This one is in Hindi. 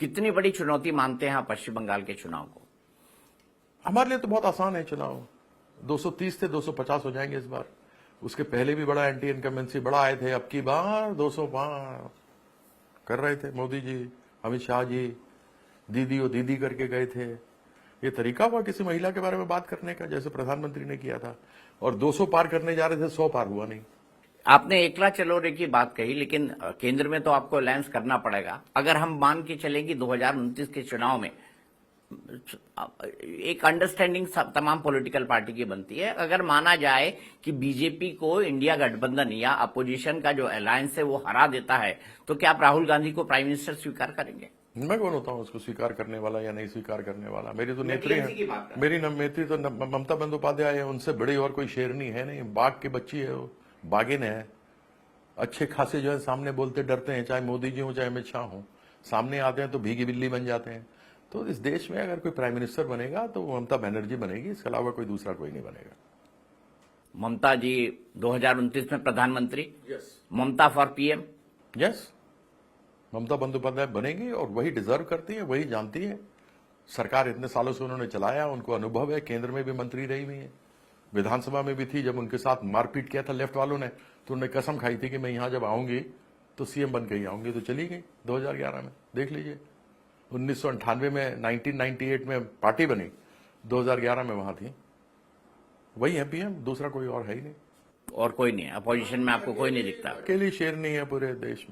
कितनी बड़ी चुनौती मानते हैं आप पश्चिम बंगाल के चुनाव को? हमारे लिए तो बहुत आसान है चुनाव। 230 थे 250 हो जाएंगे इस बार। उसके पहले भी बड़ा एंटी इनकम्बेंसी बड़ा आए थे, अब की बार 205 कर रहे थे मोदी जी, अमित शाह जी, दीदी और दीदी करके गए थे। ये तरीका हुआ किसी महिला के बारे में बात करने का, जैसे प्रधानमंत्री ने किया था। और 200 पार करने जा रहे थे, 100 पार हुआ नहीं। आपने एकला चलो रे की बात कही, लेकिन केंद्र में तो आपको अलायंस करना पड़ेगा। अगर हम मान के चलें कि 2029 के चुनाव में एक अंडरस्टैंडिंग तमाम पॉलिटिकल पार्टी की बनती है, अगर माना जाए कि बीजेपी को इंडिया गठबंधन या अपोजिशन का जो अलायंस है वो हरा देता है, तो क्या आप राहुल गांधी को प्राइम मिनिस्टर स्वीकार करेंगे? मैं कौन होता हूं उसको स्वीकार करने वाला या नहीं स्वीकार करने वाला? मेरी तो नेत्री है, मेरी नेत्री तो ममता बंदोपाध्याय है। उनसे बड़ी और कोई शेरनी है नहीं, बाघ की बच्ची है वो, बाघिन है। अच्छे खासे जो है सामने बोलते डरते हैं, चाहे मोदी जी हो चाहे अमित शाह हो। सामने आते हैं तो भीगी बिल्ली बन जाते हैं। तो इस देश में अगर कोई प्राइम मिनिस्टर बनेगा तो ममता बनर्जी बनेगी, इसके अलावा कोई दूसरा कोई नहीं बनेगा। ममता जी 2029 में प्रधानमंत्री? ममता फॉर पीएम? यस, ममता बंदोपाध्याय बनेगी और वही डिजर्व करती है, वही जानती है। सरकार इतने सालों से उन्होंने चलाया, उनको अनुभव है, केंद्र में भी मंत्री रही हुई है, विधानसभा में भी थी। जब उनके साथ मारपीट किया था लेफ्ट वालों ने, तो उन्होंने कसम खाई थी कि मैं यहां जब आऊंगी तो सीएम बन के ही आऊंगी, तो चली गई 2011 में। देख लीजिए, 1998 में 1998 में पार्टी बनी, 2011 में वहां थी। वही है पीएम, दूसरा कोई और है ही नहीं। और कोई नहीं है अपोजिशन में, आपको कोई नहीं दिखता? अकेली शेरनी है पूरे देश में।